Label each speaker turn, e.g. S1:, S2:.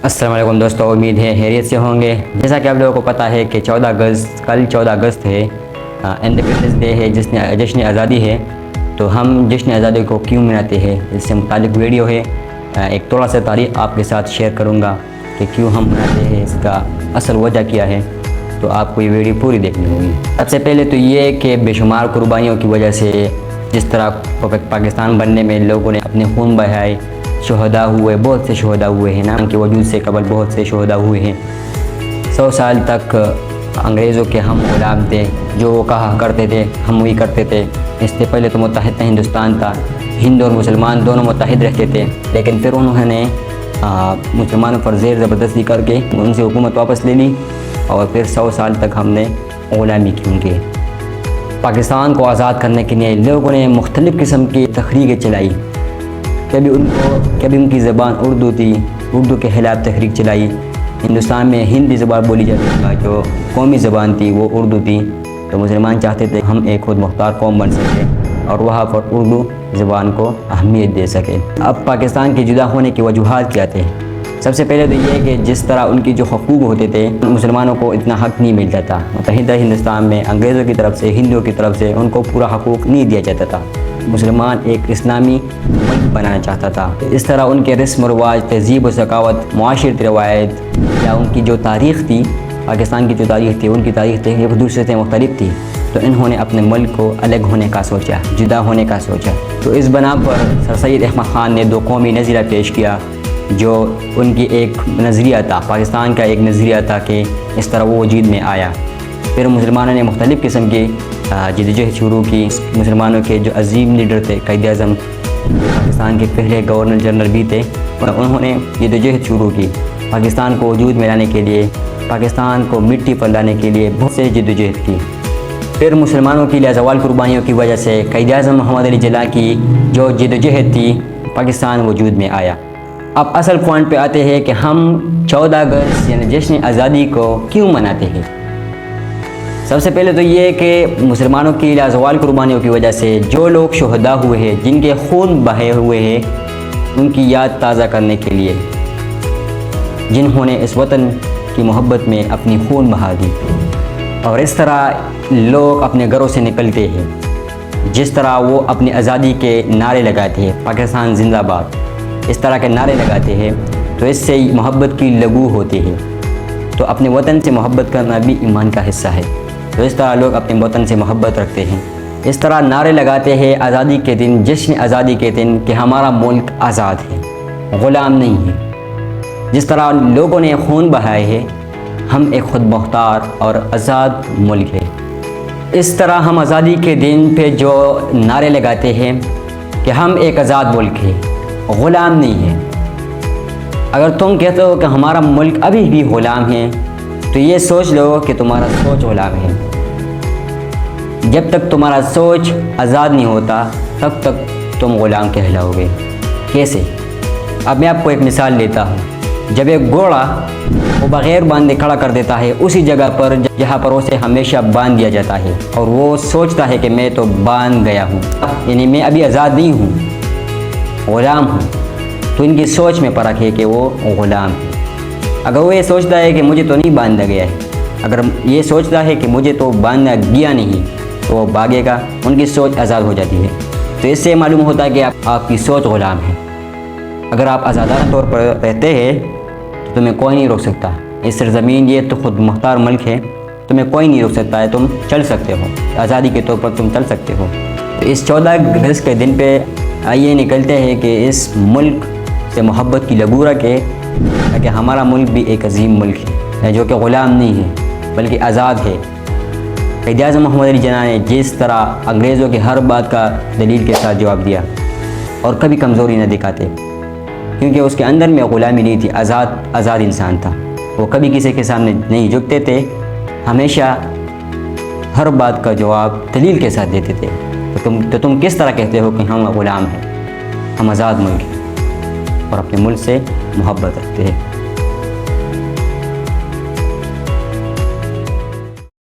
S1: السلام علیکم دوستو، امید ہے خیریت سے ہوں گے۔ جیسا کہ آپ لوگوں کو پتہ ہے کہ کل 14 اگست ہے، انڈیپینڈنس ڈے ہے، جشن آزادی ہے۔ تو ہم جشن آزادی کو کیوں مناتے ہیں، اس سے متعلق ویڈیو ہے۔ ایک تھوڑا سا تاریخ آپ کے ساتھ شیئر کروں گا کہ کیوں ہم مناتے ہیں، اس کا اصل وجہ کیا ہے۔ تو آپ کو یہ ویڈیو پوری دیکھنی ہوگی۔ سب سے پہلے تو یہ کہ بے شمار قربانیوں کی وجہ سے جس طرح پاکستان بننے میں لوگوں نے اپنے خون بہائے، شہداء ہوئے، بہت سے شہداء ہوئے ہیں نا، ان کے وجود سے قبل بہت سے شہداء ہوئے ہیں۔ 100 سال تک انگریزوں کے ہم غلام تھے، جو وہ کہا کرتے تھے ہم وہی کرتے تھے۔ اس سے پہلے تو متحد ہندوستان تھا، ہند اور مسلمان دونوں متحد رہتے تھے، لیکن پھر انہوں نے مسلمانوں پر زیر زبردستی کر کے ان سے حکومت واپس لے لی، اور پھر 100 سال تک ہم نے غلامی کی ان کے۔ پاکستان کو آزاد کرنے کے لیے لوگوں نے مختلف قسم کی تحریکیں چلائی۔ کبھی ان کی زبان اردو تھی، اردو کے خلاف تحریک چلائی۔ ہندوستان میں ہندی زبان بولی جاتی تھی، جو قومی زبان تھی وہ اردو تھی۔ تو مسلمان چاہتے تھے ہم ایک خود مختار قوم بن سکے اور وہاں پر اردو زبان کو اہمیت دے سکے۔ اب پاکستان کے جدا ہونے کی وجوہات کیا تھے؟ سب سے پہلے تو یہ ہے کہ جس طرح ان کی جو حقوق ہوتے تھے، مسلمانوں کو اتنا حق نہیں ملتا تھا۔ متحدہ ہندوستان میں انگریزوں کی طرف سے، ہندوؤں کی طرف سے ان کو پورا حقوق نہیں دیا جاتا تھا۔ مسلمان ایک اسلامی ملک بنانا چاہتا تھا۔ اس طرح ان کے رسم و رواج، تہذیب و ثقافت، معاشرتی روایت یا ان کی جو تاریخ تھی، پاکستان کی جو تاریخ تھی، ان کی تاریخ ایک دوسرے سے مختلف تھی۔ تو انہوں نے اپنے ملک کو الگ ہونے کا سوچا، جدا ہونے کا سوچا۔ تو اس بنا پر سر سید احمد خان نے 2 قومی نظریہ پیش کیا، جو ان کی ایک نظریہ تھا، پاکستان کا ایک نظریہ تھا کہ اس طرح وہ وجود میں آیا۔ پھر مسلمانوں نے مختلف قسم کی جدوجہد شروع کی۔ مسلمانوں کے جو عظیم لیڈر تھے، قائد اعظم، پاکستان کے پہلے گورنر جنرل بھی تھے، انہوں نے جدوجہد شروع کی پاکستان کو وجود میں لانے کے لیے، پاکستان کو مٹی پر لانے کے لیے بہت سے جدوجہد کی۔ پھر مسلمانوں کی لازوال قربانیوں کی وجہ سے قائد اعظم محمد علی جناح کی جو جدوجہد تھی، پاکستان وجود میں آیا۔ اب اصل پوائنٹ پہ آتے ہیں کہ ہم 14 اگست یعنی جشن آزادی کو کیوں مناتے ہیں۔ سب سے پہلے تو یہ کہ مسلمانوں کی لازوال قربانیوں کی وجہ سے جو لوگ شہداء ہوئے ہیں، جن کے خون بہے ہوئے ہیں، ان کی یاد تازہ کرنے کے لیے، جنہوں نے اس وطن کی محبت میں اپنی خون بہا دی۔ اور اس طرح لوگ اپنے گھروں سے نکلتے ہیں، جس طرح وہ اپنی آزادی کے نعرے لگاتے ہیں، پاکستان زندہ باد، اس طرح کے نعرے لگاتے ہیں، تو اس سے محبت کی لگو ہوتی ہے۔ تو اپنے وطن سے محبت کرنا بھی ایمان کا حصہ ہے۔ تو اس طرح لوگ اپنے وطن سے محبت رکھتے ہیں، اس طرح نعرے لگاتے ہیں آزادی کے دن، جشن آزادی کے دن، کہ ہمارا ملک آزاد ہے، غلام نہیں ہے۔ جس طرح لوگوں نے خون بہائے ہیں، ہم ایک خود مختار اور آزاد ملک ہے۔ اس طرح ہم آزادی کے دن پہ جو نعرے لگاتے ہیں کہ ہم ایک آزاد ملک ہے، غلام نہیں ہے۔ اگر تم کہتے ہو کہ ہمارا ملک ابھی بھی غلام ہے، تو یہ سوچ لو کہ تمہارا سوچ غلام ہے۔ جب تک تمہارا سوچ آزاد نہیں ہوتا، تب تک تم غلام کہلاؤ گے۔ کیسے؟ اب میں آپ کو ایک مثال لیتا ہوں۔ جب ایک گھوڑا وہ بغیر باندھے کھڑا کر دیتا ہے اسی جگہ پر جہاں پر اسے ہمیشہ باندھ دیا جاتا ہے، اور وہ سوچتا ہے کہ میں تو باندھ گیا ہوں، یعنی میں ابھی آزاد نہیں ہوں، غلام ہوں، تو ان کی سوچ میں فرق ہے کہ وہ غلام ہے۔ اگر وہ یہ سوچتا ہے کہ مجھے تو نہیں باندھا گیا ہے، اگر یہ سوچتا ہے کہ مجھے تو باندھا گیا نہیں، تو وہ بھاگے گا، ان کی سوچ آزاد ہو جاتی ہے۔ تو اس سے معلوم ہوتا ہے کہ آپ کی سوچ غلام ہے۔ اگر آپ آزادانہ طور پر رہتے ہیں تو تمہیں کوئی نہیں روک سکتا۔ اس سرزمین یہ تو خود مختار ملک ہے، تمہیں کوئی نہیں روک سکتا ہے، تم چل سکتے ہو، آزادی کے طور پر تم چل سکتے ہو۔ تو اس 14 اگست کے دن پہ آئیے نکلتے ہیں کہ اس ملک سے محبت کی لگو رکھے، تاکہ ہمارا ملک بھی ایک عظیم ملک ہے، جو کہ غلام نہیں ہے بلکہ آزاد ہے۔ قائد اعظم محمد علی جناح نے جس طرح انگریزوں کی ہر بات کا دلیل کے ساتھ جواب دیا، اور کبھی کمزوری نہ دکھاتے، کیونکہ اس کے اندر میں غلامی نہیں تھی، آزاد انسان تھا۔ وہ کبھی کسی کے سامنے نہیں جھکتے تھے، ہمیشہ ہر بات کا جواب دلیل کے ساتھ دیتے تھے۔ تو تم کس طرح کہتے ہو کہ ہم غلام ہیں؟ ہم آزاد ملک ہیں اور اپنے ملک سے محبت رکھتے ہیں۔